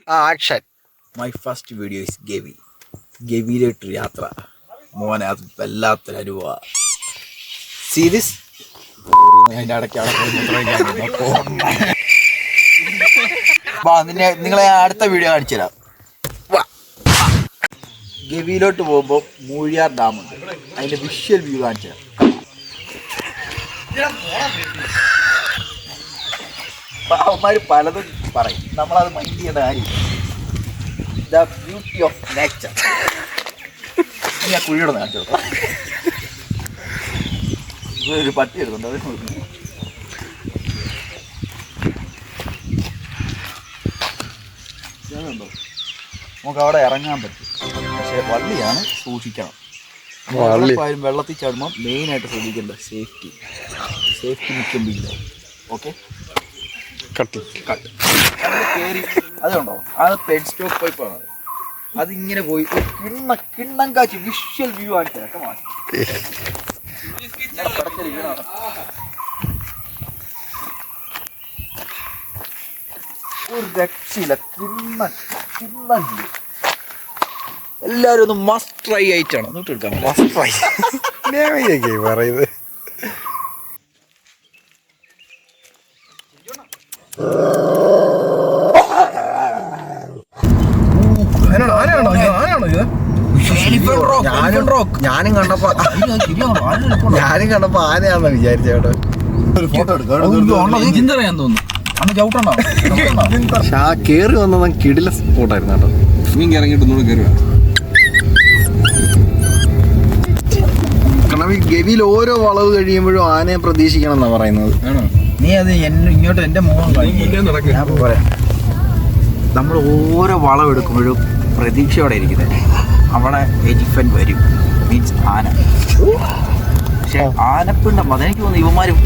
Action. My first video is ഗവിയിലോട്ടൊരു യാത്ര. മോനെ അത് വല്ലാത്തൊരു അനുഭവ. സീരീസ് അതിൻ്റെ ഇടയ്ക്കാണ് നിങ്ങളെ അടുത്ത വീഡിയോ കാണിച്ചു തരാം. ഗവിയിലോട്ട് പോകുമ്പോൾ മൂഴിയാർ ഡാമുണ്ട്, അതിൻ്റെ വിഷ്വൽ വ്യൂ കാണിച്ചു തരാം. അവന്മാർ പലതും പറയും, നമ്മളത് മൈൻഡ് ചെയ്യേണ്ട കാര്യം. The beauty of nature. ഞാൻ കുഴിയുടെ കാണിച്ചു കൊടുക്കാം. ഒരു പട്ടി എടുത്തുണ്ട്, അത് ണ്ടോ നമുക്ക് അവിടെ ഇറങ്ങാൻ പറ്റും, പക്ഷെ വള്ളിയാണ്, സൂക്ഷിക്കണം. വെള്ളത്തിൽ ചാടുമ്പോൾ മെയിനായിട്ട് ശ്രദ്ധിക്കേണ്ടത് സേഫ്റ്റി നിൽക്കുന്നില്ല. ഓക്കെ, കട്ട് കയറി അതുണ്ടോ, അത് പെൻ സ്റ്റോപ്പ് പൈപ്പാണ്. അതിങ്ങനെ പോയി കിണ്ണം കാച്ചി വിഷ്വൽ വ്യൂ ആയിട്ട് ഒരു രക്ഷയില്ല. കിണ്ണം എല്ലാവരും ഒന്ന് മസ്റ്റ് ട്രൈ ആയിട്ടാണ് എന്നിട്ട് എടുക്കാൻ മസ്റ്റ് ട്രൈ പറയുന്നത്. ഞാനും കണ്ടപ്പോ ആനയാണെന്ന് വിചാരിച്ചേട്ടോ. കേറി വന്നത് കിടില സ്പോട്ടായിരുന്നു കേട്ടോ. മീൻ ഇറങ്ങിയിട്ട് കാരണം ഈ ഗവിയിൽ ഓരോ വളവ് കഴിയുമ്പോഴും ആനയെ പ്രതീക്ഷിക്കണം എന്നാ പറയുന്നത്. നീ അത് ഇങ്ങോട്ട് എന്റെ മുഖം ഞാൻ പറയാം. നമ്മൾ ഓരോ വളവെടുക്കുമ്പോഴും പ്രതീക്ഷയോടെ ഇരിക്കുന്നത് അവിടെ എലിഫന്റ് വരും, മീൻസ് ആന. പക്ഷെ ആനപ്പിണ്ടം അതെനിക്ക് തോന്നുന്നു ഇവന്മാരും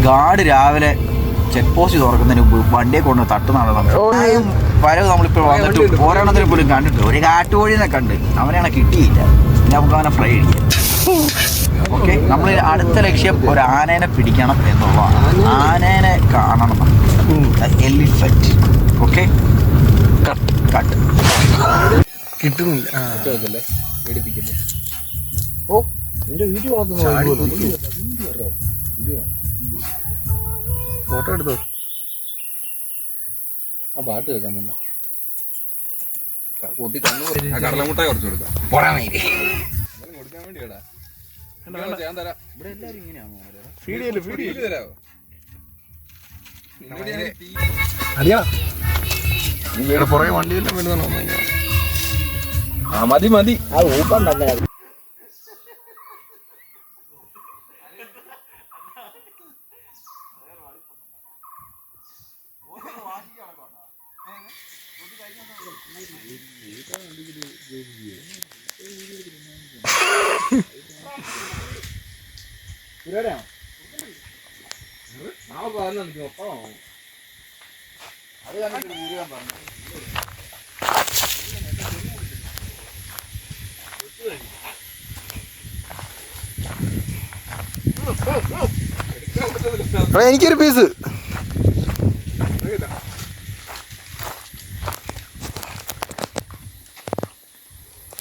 ഗാർഡ് രാവിലെ ചെക്ക് പോസ്റ്റ് തുറക്കുന്നതിന് മുമ്പ് വണ്ടിയെ കൊണ്ട് തട്ടുന്നതാണ്. വരവ് നമ്മളിപ്പോൾ വന്നിട്ട് ഓരോണത്തിന് പോലും കണ്ടിട്ട് ഒരു കാട്ടുകോഴിനെ കണ്ട് അവനെയാണ് കിട്ടിയില്ല. പിന്നെ നമുക്ക് അവനെ ഫ്രൈ അടിക്കാം. ഓക്കെ, നമ്മൾ അടുത്ത ലക്ഷ്യം ഒരു ആനേനെ പിടിക്കണം എന്നുള്ളതാണ്. ആനേനെ കാണണം, എലിഫന്റ്. ഓക്കെ, കട്ട് കിട്ടുന്നില്ല. ഓ എന്റെ വീട്ടിൽ ഫോട്ടോ എടുത്തോ. ആ പാട്ട് കേൾക്കാൻ തന്നെ കടലമുട്ടായി കുറച്ച് കൊടുക്കാം. കൊടുക്കാൻ വേണ്ടിയാടാ. ഇവിടെ എല്ലാരും ഇങ്ങനെയാണോ? പുറകെ വണ്ടിയെല്ലാം വരുന്നോ? മതി ആ ഊപ്പുണ്ടല്ലേ. എനിക്കൊരു പീസ്.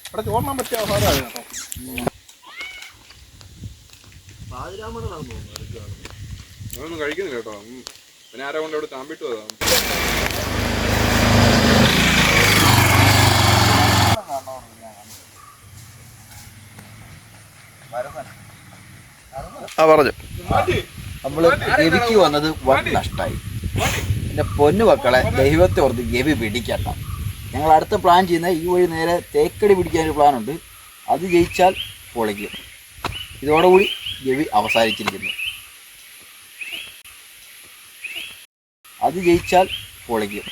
ഇവിടെ ചോറിനാൻ പറ്റിയ ആഹാരമാണ് കേട്ടോ. ഞാനൊന്നും കഴിക്കുന്നില്ല കേട്ടോ. പിന്നെ ആരാ കൊണ്ട് അവിടെ താമ്പിട്ട് പോകാം. പറഞ്ഞു നമ്മള് ഗവിക്ക് വന്നത് വൻ നഷ്ടമായി. എൻ്റെ പൊന്നു മക്കളെ, ദൈവത്തെ ഓർത്ത് ഗവി പിടിക്കണ്ട. ഞങ്ങൾ അടുത്ത പ്ലാൻ ചെയ്യുന്നത് ഈ വഴി നേരെ തേക്കടി പിടിക്കാനൊരു പ്ലാനുണ്ട്. അത് ജയിച്ചാൽ പൊളിക്കും. ഇതോടുകൂടി ഗവി അവസാനിച്ചിരിക്കുന്നു. അത് ജയിച്ചാൽ പൊളിക്കും.